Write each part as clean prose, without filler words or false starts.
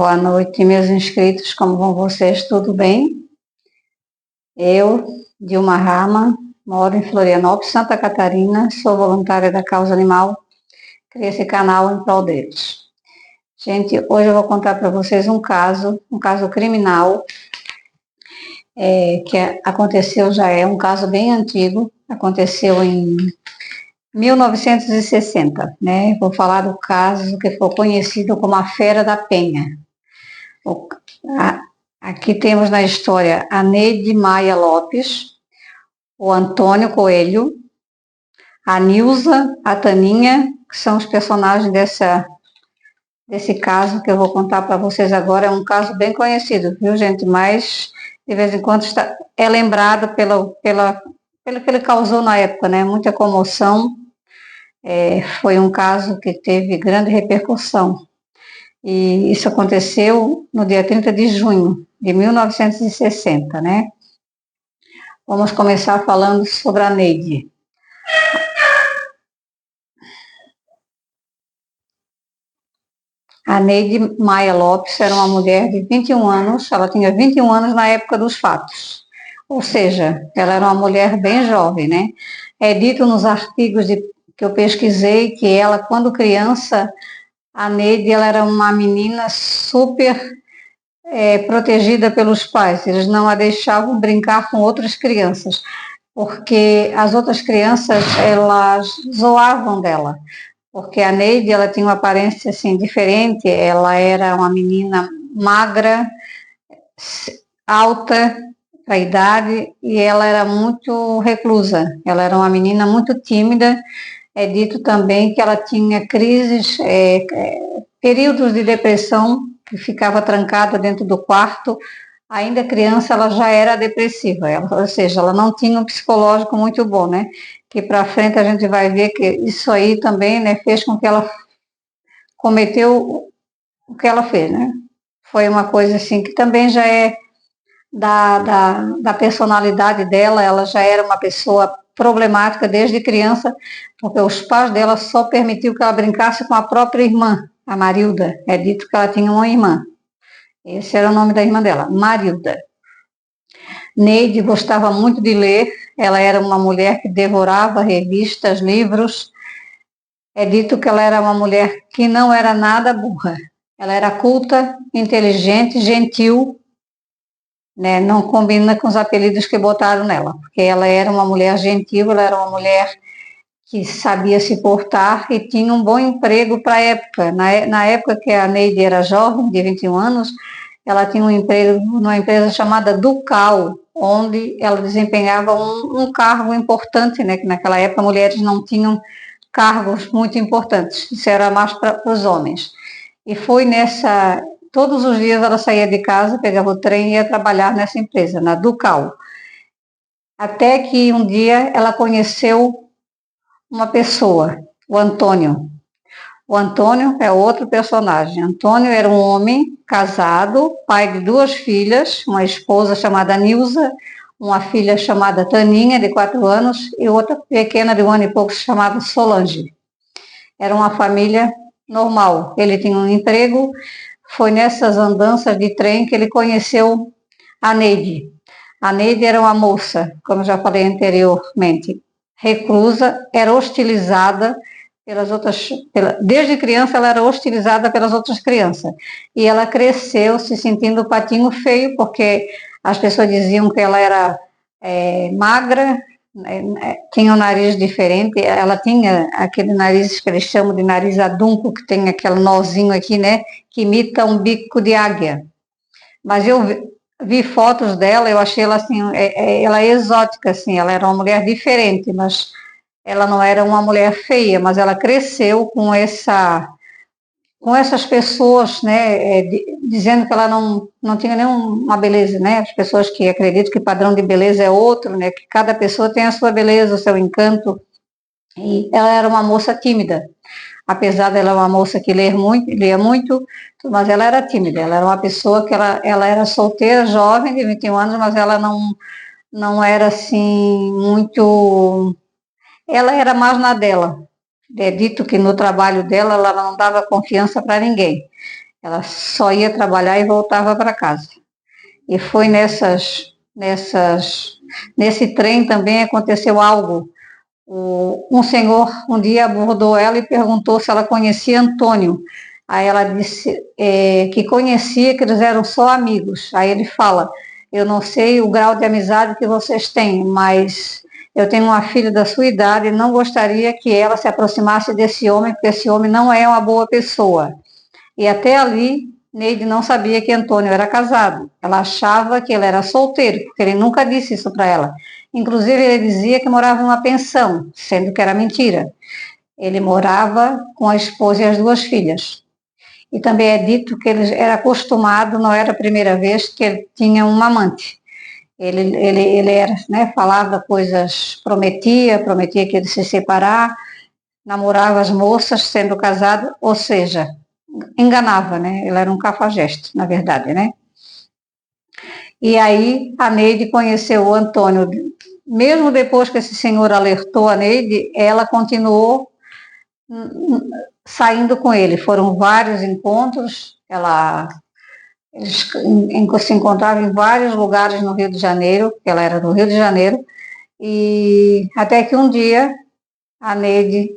Boa noite, meus inscritos, como vão vocês? Tudo bem? Eu, Dilma Rama, moro em Florianópolis, Santa Catarina, sou voluntária da Causa Animal, criei esse canal em prol deles. Gente, hoje eu vou contar para vocês um caso criminal, aconteceu, já é um caso bem antigo, aconteceu em 1960, né? Vou falar do caso que foi conhecido como a Fera da Penha. Aqui temos na história a Neide Maia Lopes, o Antônio Coelho, a Nilza, a Taninha, que são os personagens desse caso que eu vou contar para vocês agora. É um caso bem conhecido, viu, gente? Mas de vez em quando é lembrado pelo que ele causou na época, né? Muita comoção. Foi um caso que teve grande repercussão. E isso aconteceu no dia 30 de junho de 1960, né? Vamos começar falando sobre a Neide. A Neide Maia Lopes era uma mulher de 21 anos, ela tinha 21 anos na época dos fatos. Ou seja, ela era uma mulher bem jovem, né? É dito nos artigos que eu pesquisei que ela, quando criança, a Neide, ela era uma menina super protegida pelos pais. Eles não a deixavam brincar com outras crianças, porque as outras crianças, elas zoavam dela. Porque a Neide, ela tinha uma aparência assim diferente, ela era uma menina magra, alta para a idade, e ela era muito reclusa, ela era uma menina muito tímida. É dito também que ela tinha crises, períodos de depressão, que ficava trancada dentro do quarto. Ainda criança, ela já era depressiva, ou seja, ela não tinha um psicológico muito bom, né? Que para frente a gente vai ver que isso aí também, né, fez com que ela cometeu o que ela fez, né? Foi uma coisa assim que também já é da personalidade dela. Ela já era uma pessoa problemática desde criança, porque os pais dela só permitiu que ela brincasse com a própria irmã, a Marilda. É dito que ela tinha uma irmã. Esse era o nome da irmã dela, Marilda. Neide gostava muito de ler, ela era uma mulher que devorava revistas, livros. É dito que ela era uma mulher que não era nada burra. Ela era culta, inteligente, gentil, né? Não combina com os apelidos que botaram nela, porque ela era uma mulher gentil, ela era uma mulher que sabia se portar e tinha um bom emprego para a época. Na época que a Neide era jovem, de 21 anos, ela tinha um emprego numa empresa chamada Ducal, onde ela desempenhava um cargo importante, né? Que naquela época mulheres não tinham cargos muito importantes, isso era mais para os homens. E foi todos os dias ela saía de casa, pegava o trem e ia trabalhar nessa empresa, na Ducal. Até que um dia ela conheceu uma pessoa, o Antônio. O Antônio é outro personagem. Antônio era um homem casado, pai de 2 filhas, uma esposa chamada Nilza, uma filha chamada Taninha, de 4 anos, e outra pequena de 1 ano e pouco, chamada Solange. Era uma família normal. Ele tinha um emprego. Foi nessas andanças de trem que ele conheceu a Neide. A Neide era uma moça, como já falei anteriormente, reclusa, era hostilizada pelas outras. Desde criança ela era hostilizada pelas outras crianças. E ela cresceu se sentindo patinho feio, porque as pessoas diziam que ela era magra, tinha um nariz diferente. Ela tinha aquele nariz que eles chamam de nariz adunco, que tem aquele nozinho aqui, né, que imita um bico de águia. Mas eu vi fotos dela, eu achei ela assim, ela é exótica, assim, ela era uma mulher diferente, mas ela não era uma mulher feia, mas ela cresceu com essas pessoas, né, dizendo que ela não tinha nenhuma beleza, né? As pessoas que acreditam que padrão de beleza é outro, né? Que cada pessoa tem a sua beleza, o seu encanto. E ela era uma moça tímida, apesar dela uma moça que lia muito, mas ela era tímida. Ela era uma pessoa que ela era solteira, jovem, de 21 anos, mas ela não era assim muito. Ela era mais na dela. É dito que no trabalho dela ela não dava confiança para ninguém. Ela só ia trabalhar e voltava para casa. E foi nesse trem também aconteceu algo. Um senhor um dia abordou ela e perguntou se ela conhecia Antônio. Aí ela disse que conhecia, que eles eram só amigos. Aí ele fala: eu não sei o grau de amizade que vocês têm, mas eu tenho uma filha da sua idade e não gostaria que ela se aproximasse desse homem, porque esse homem não é uma boa pessoa. E até ali, Neide não sabia que Antônio era casado. Ela achava que ele era solteiro, porque ele nunca disse isso para ela. Inclusive, ele dizia que morava em uma pensão, sendo que era mentira. Ele morava com a esposa e as duas filhas. E também é dito que ele era acostumado, não era a primeira vez que ele tinha um amante. Ele era, né, falava coisas, prometia que ele se separar, namorava as moças sendo casado, ou seja, enganava, né? Ele era um cafajeste, na verdade, né? E aí a Neide conheceu o Antônio. Mesmo depois que esse senhor alertou a Neide, ela continuou saindo com ele. Foram vários encontros, eles se encontravam em vários lugares no Rio de Janeiro, porque ela era do Rio de Janeiro, e até que um dia a Neide,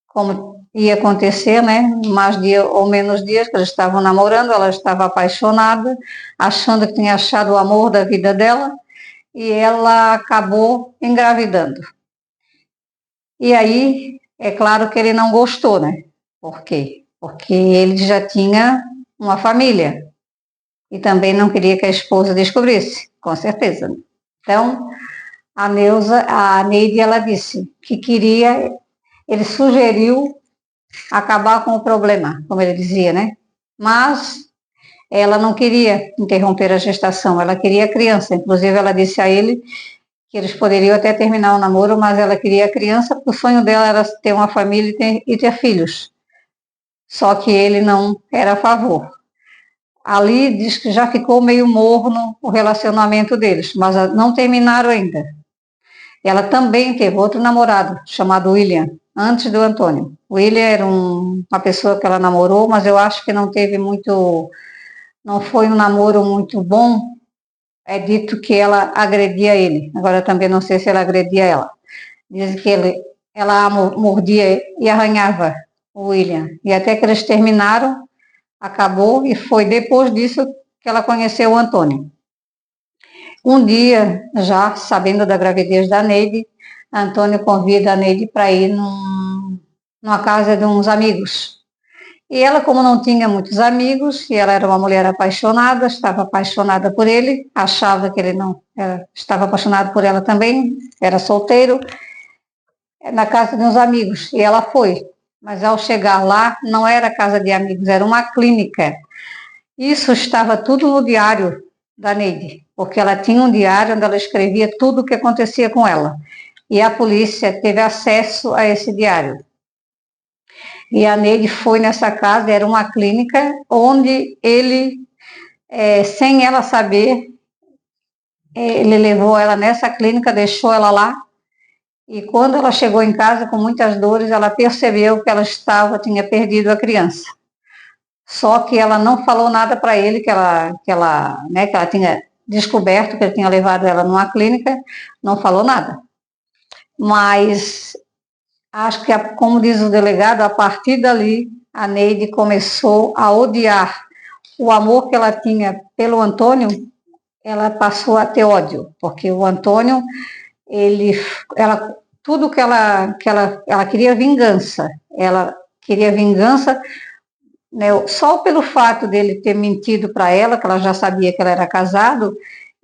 como ia acontecer, né? Mais dia ou menos dias que eles estavam namorando, ela estava apaixonada, achando que tinha achado o amor da vida dela, e ela acabou engravidando. E aí, é claro que ele não gostou, né? Por quê? Porque ele já tinha uma família e também não queria que a esposa descobrisse, com certeza. Então, a Neide, ela disse que queria, ele sugeriu acabar com o problema, como ele dizia, né? Mas ela não queria interromper a gestação, ela queria a criança. Inclusive, ela disse a ele que eles poderiam até terminar o namoro, mas ela queria a criança, porque o sonho dela era ter uma família e ter filhos. Só que ele não era a favor. Ali diz que já ficou meio morno o relacionamento deles, mas não terminaram ainda. Ela também teve outro namorado, chamado William, antes do Antônio. O William era uma pessoa que ela namorou, mas eu acho que não teve muito, não foi um namoro muito bom. É dito que ela agredia ele. Agora eu também não sei se ela agredia ela. Diz que ela mordia e arranhava o William. E até que eles terminaram, acabou, e foi depois disso que ela conheceu o Antônio. Um dia, já sabendo da gravidez da Neide, Antônio convida a Neide para ir numa casa de uns amigos. E ela, como não tinha muitos amigos, e ela era uma mulher apaixonada, estava apaixonada por ele, achava que ele não estava apaixonado por ela também, era solteiro, na casa de uns amigos. E ela foi. Mas ao chegar lá, não era casa de amigos, era uma clínica. Isso estava tudo no diário da Neide, porque ela tinha um diário onde ela escrevia tudo o que acontecia com ela. E a polícia teve acesso a esse diário. E a Neide foi nessa casa, era uma clínica, onde ele, sem ela saber, ele levou ela nessa clínica, deixou ela lá, e quando ela chegou em casa com muitas dores, ela percebeu que ela tinha perdido a criança. Só que ela não falou nada para ele, que ela tinha descoberto que ele tinha levado ela numa clínica, não falou nada. Mas acho que, como diz o delegado, a partir dali, a Neide começou a odiar o amor que ela tinha pelo Antônio, ela passou a ter ódio, porque o Antônio, tudo que ela queria vingança, ela queria vingança, né, só pelo fato dele ter mentido para ela, que ela já sabia que ela era casado,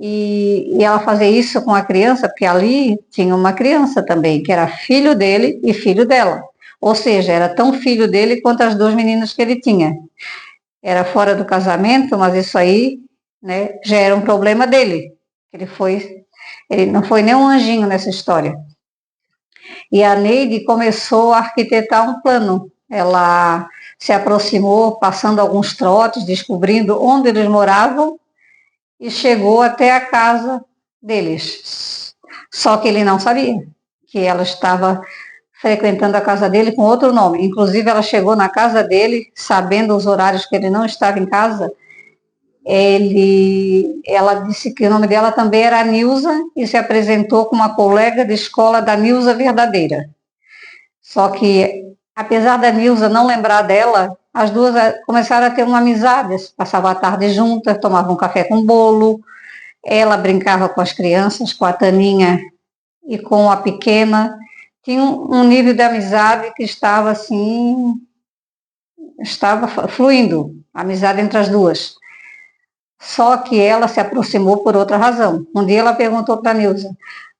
e ela fazer isso com a criança, porque ali tinha uma criança também, que era filho dele e filho dela. Ou seja, era tão filho dele quanto as duas meninas que ele tinha. Era fora do casamento, mas isso aí, né, já era um problema dele. Ele não foi nem um anjinho nessa história. E a Neide começou a arquitetar um plano. Ela se aproximou, passando alguns trotes, descobrindo onde eles moravam, e chegou até a casa deles. Só que ele não sabia que ela estava frequentando a casa dele com outro nome. Inclusive, ela chegou na casa dele, sabendo os horários que ele não estava em casa. Ela disse que o nome dela também era Nilza e se apresentou como uma colega de escola da Nilza verdadeira. Só que, apesar da Nilza não lembrar dela, as duas começaram a ter uma amizade, passavam a tarde juntas, tomavam um café com bolo, ela brincava com as crianças, com a Taninha e com a pequena, tinha um nível de amizade que estava assim, estava fluindo, a amizade entre as duas. Só que ela se aproximou por outra razão. Um dia ela perguntou para a Nilza,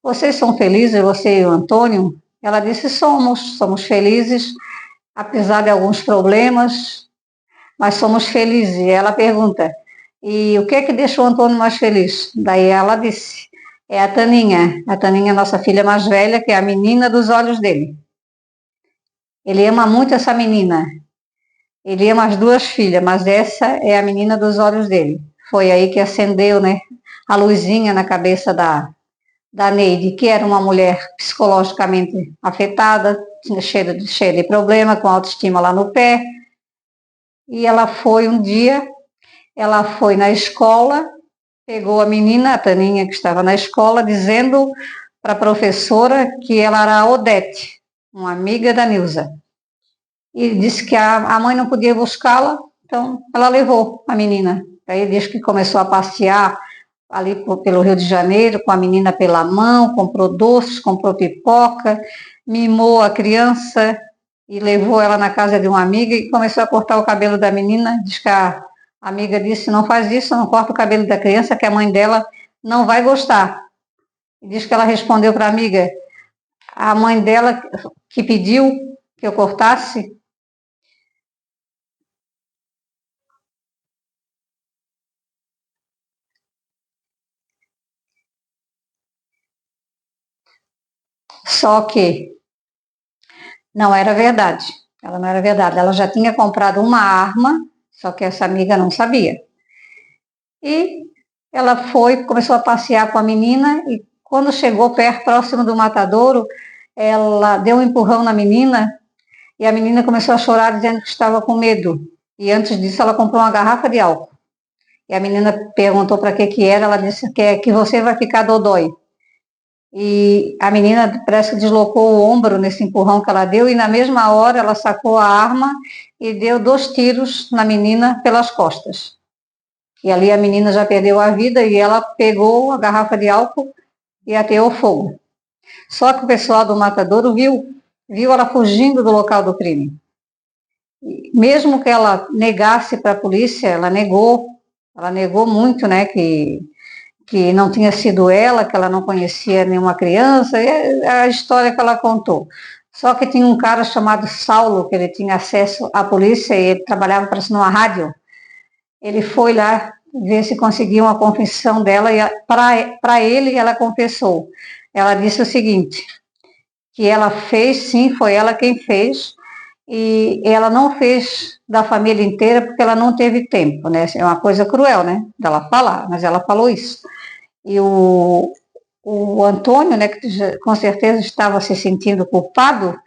vocês são felizes, você e o Antônio? Ela disse, somos felizes, apesar de alguns problemas, mas somos felizes. E ela pergunta, e o que é que deixou o Antônio mais feliz? Daí ela disse, é a Taninha é nossa filha mais velha, que é a menina dos olhos dele. Ele ama muito essa menina, ele ama as duas filhas, mas essa é a menina dos olhos dele. Foi aí que acendeu, né, a luzinha na cabeça da Neide, que era uma mulher psicologicamente afetada, cheia de problema, com autoestima lá no pé. E ela foi um dia, ela foi na escola, pegou a menina, a Taninha, que estava na escola, dizendo para a professora que ela era a Odete, uma amiga da Nilza. E disse que a mãe não podia buscá-la, então ela levou a menina. Aí disse que começou a passear ali pelo Rio de Janeiro, com a menina pela mão, comprou doces, comprou pipoca, mimou a criança e levou ela na casa de uma amiga e começou a cortar o cabelo da menina. Diz que a amiga disse, não faz isso, não corta o cabelo da criança, que a mãe dela não vai gostar. E diz que ela respondeu para a amiga, a mãe dela que pediu que eu cortasse. Só que não era verdade. Ela não era verdade. Ela já tinha comprado uma arma, só que essa amiga não sabia. E ela foi, começou a passear com a menina e quando chegou perto, próximo do matadouro, ela deu um empurrão na menina e a menina começou a chorar dizendo que estava com medo. E antes disso ela comprou uma garrafa de álcool. E a menina perguntou para que era, ela disse que é que você vai ficar dodói. E a menina parece que deslocou o ombro nesse empurrão que ela deu e na mesma hora ela sacou a arma e deu 2 tiros na menina pelas costas. E ali a menina já perdeu a vida e ela pegou a garrafa de álcool e ateou fogo. Só que o pessoal do matadouro viu ela fugindo do local do crime. Mesmo que ela negasse para a polícia, ela negou muito, né, que não tinha sido ela, que ela não conhecia nenhuma criança, é a história que ela contou. Só que tinha um cara chamado Saulo, que ele tinha acesso à polícia e ele trabalhava, parece, numa rádio. Ele foi lá ver se conseguia uma confissão dela e para ele ela confessou. Ela disse o seguinte, que ela fez, sim, foi ela quem fez, e ela não fez da família inteira porque ela não teve tempo, né? É uma coisa cruel, né, dela falar, mas ela falou isso. E o Antônio, né, que com certeza estava se sentindo culpado,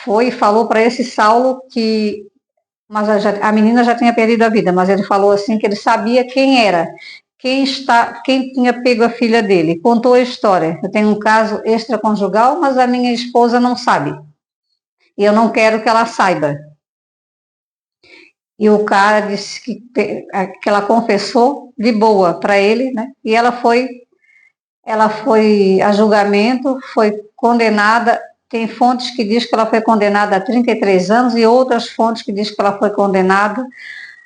foi e falou para esse Saulo que mas a menina já tinha perdido a vida, mas ele falou assim que ele sabia quem era, quem tinha pego a filha dele. Contou a história. Eu tenho um caso extraconjugal, mas a minha esposa não sabe. E eu não quero que ela saiba. E o cara disse que ela confessou de boa para ele, né? E ela foi a julgamento, foi condenada. Tem fontes que diz que ela foi condenada a 33 anos e outras fontes que diz que ela foi condenada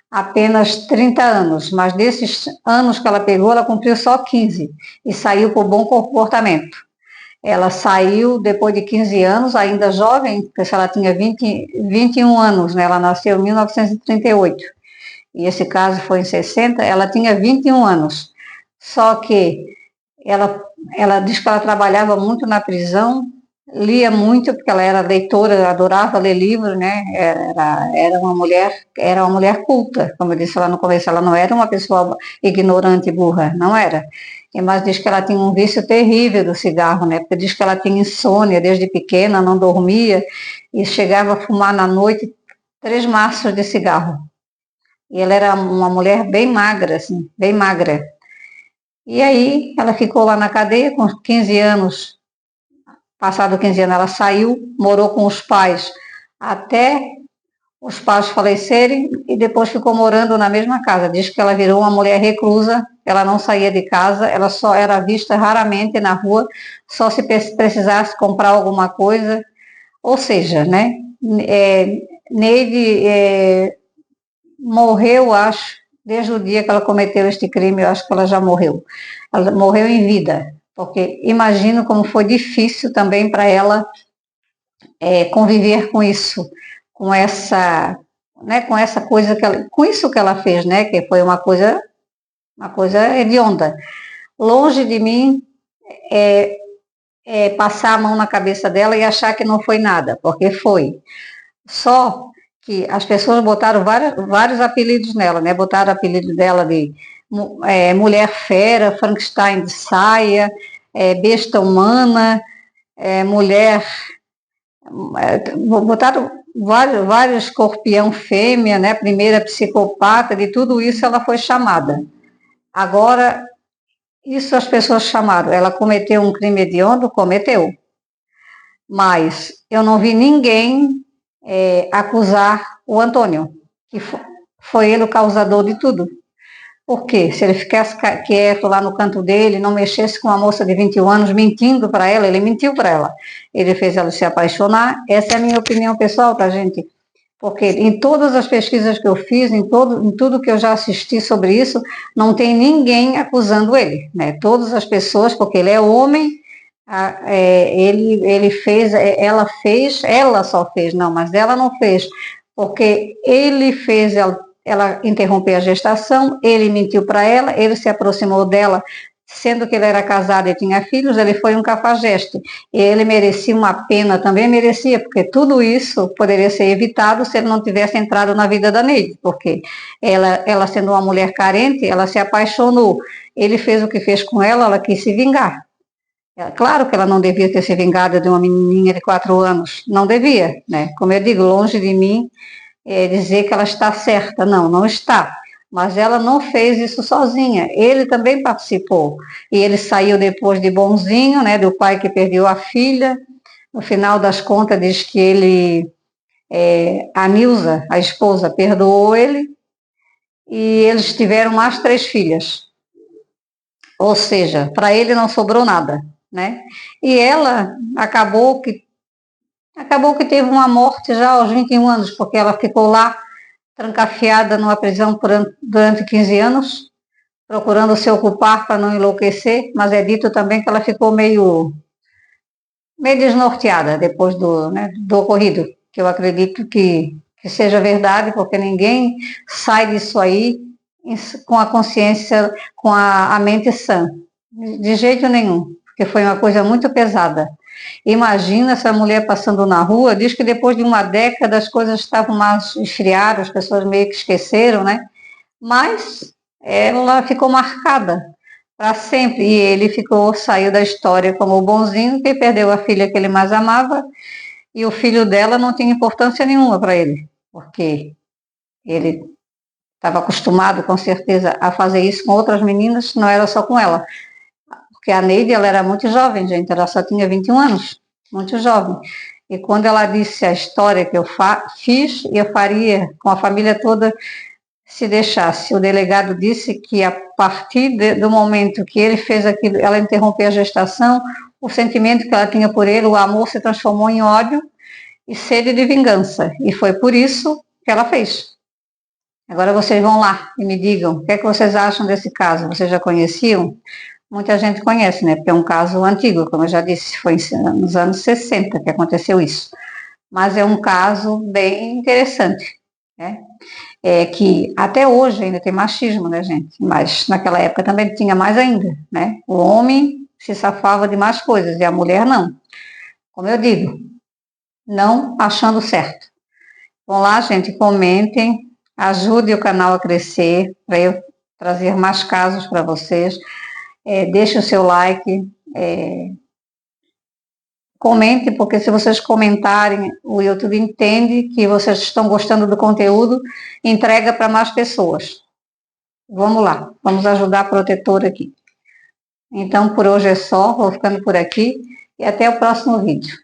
a apenas 30 anos. Mas desses anos que ela pegou, ela cumpriu só 15 e saiu por bom comportamento. Ela saiu depois de 15 anos, ainda jovem, porque ela tinha 21 anos, né? Ela nasceu em 1938 e esse caso foi em 60, ela tinha 21 anos. Só que ela diz que ela trabalhava muito na prisão, lia muito, porque ela era leitora, adorava ler livros, né? Era uma mulher culta, como eu disse lá no começo, ela não era uma pessoa ignorante e burra, não era. Mas diz que ela tinha um vício terrível do cigarro, né? Porque diz que ela tinha insônia desde pequena, não dormia e chegava a fumar na noite 3 maços de cigarro. E ela era uma mulher bem magra, assim, bem magra. E aí ela ficou lá na cadeia com 15 anos. Passado 15 anos ela saiu, morou com os pais até os pais falecerem e depois ficou morando na mesma casa. Diz que ela virou uma mulher reclusa, ela não saía de casa, ela só era vista raramente na rua, só se precisasse comprar alguma coisa. Ou seja, né? Neide morreu, acho, desde o dia que ela cometeu este crime, eu acho que ela já morreu. Ela morreu em vida, porque imagino como foi difícil também para ela conviver com isso, com essa, né, com essa coisa que ela, com isso que ela fez, né, que foi uma coisa hedionda. Longe de mim passar a mão na cabeça dela e achar que não foi nada, porque foi. Só que as pessoas botaram vários apelidos nela, né? Botaram o apelido dela de mulher fera, Frankenstein de saia, besta humana, mulher. Botaram vários escorpião fêmea, né? Primeira psicopata, de tudo isso ela foi chamada. Agora, isso as pessoas chamaram. Ela cometeu um crime hediondo? Cometeu. Mas eu não vi ninguém acusar o Antônio, que foi ele o causador de tudo. Por quê? Se ele ficasse quieto lá no canto dele, não mexesse com uma moça de 21 anos mentindo para ela, ele mentiu para ela. Ele fez ela se apaixonar. Essa é a minha opinião pessoal, tá, gente? Porque em todas as pesquisas que eu fiz, em tudo que eu já assisti sobre isso, não tem ninguém acusando ele, né? Todas as pessoas, porque ele é homem, ele fez, ela só fez, não, mas ela não fez, porque ele fez ela interromper a gestação, ele mentiu para ela, ele se aproximou dela, sendo que ele era casado e tinha filhos, ele foi um cafajeste. E ele merecia uma pena, também merecia, porque tudo isso poderia ser evitado se ele não tivesse entrado na vida da Neide, porque ela sendo uma mulher carente, ela se apaixonou. Ele fez o que fez com ela quis se vingar. Claro que ela não devia ter se vingado de uma menininha de 4 anos, não devia, né? Como eu digo, longe de mim dizer que ela está certa, não está. Mas ela não fez isso sozinha, ele também participou. E ele saiu depois de bonzinho, né, do pai que perdeu a filha. No final das contas, diz que a Nilza, a esposa, perdoou ele e eles tiveram mais 3 filhas. Ou seja, para ele não sobrou nada, né? E ela acabou que teve uma morte já aos 21 anos, porque ela ficou lá trancafiada numa prisão durante 15 anos, procurando se ocupar para não enlouquecer, mas é dito também que ela ficou meio desnorteada depois do ocorrido, que eu acredito que seja verdade, porque ninguém sai disso aí com a consciência, com a mente sã, de jeito nenhum, porque foi uma coisa muito pesada. Imagina essa mulher passando na rua, diz que depois de uma década as coisas estavam mais esfriadas, as pessoas meio que esqueceram, né? Mas ela ficou marcada para sempre. E ele saiu da história como o bonzinho que perdeu a filha que ele mais amava e o filho dela não tinha importância nenhuma para ele, porque ele estava acostumado com certeza a fazer isso com outras meninas, não era só com ela. Porque a Neide, ela era muito jovem, gente, ela só tinha 21 anos, muito jovem. E quando ela disse a história que eu fiz, eu faria com a família toda se deixasse. O delegado disse que a partir do momento que ele fez aquilo, ela interrompeu a gestação, o sentimento que ela tinha por ele, o amor se transformou em ódio e sede de vingança. E foi por isso que ela fez. Agora vocês vão lá e me digam o que é que vocês acham desse caso. Vocês já conheciam? Muita gente conhece, né? Porque é um caso antigo, como eu já disse, foi nos anos 60 que aconteceu isso. Mas é um caso bem interessante, né? Que até hoje ainda tem machismo, né, gente? Mas naquela época também tinha mais ainda, né? O homem se safava de mais coisas e a mulher não. Como eu digo, não achando certo. Vão lá, gente, comentem, ajude o canal a crescer, para eu trazer mais casos para vocês. deixe o seu like, comente, porque se vocês comentarem, o YouTube entende que vocês estão gostando do conteúdo, entrega para mais pessoas. Vamos lá, vamos ajudar a protetora aqui. Então, por hoje é só, vou ficando por aqui e até o próximo vídeo.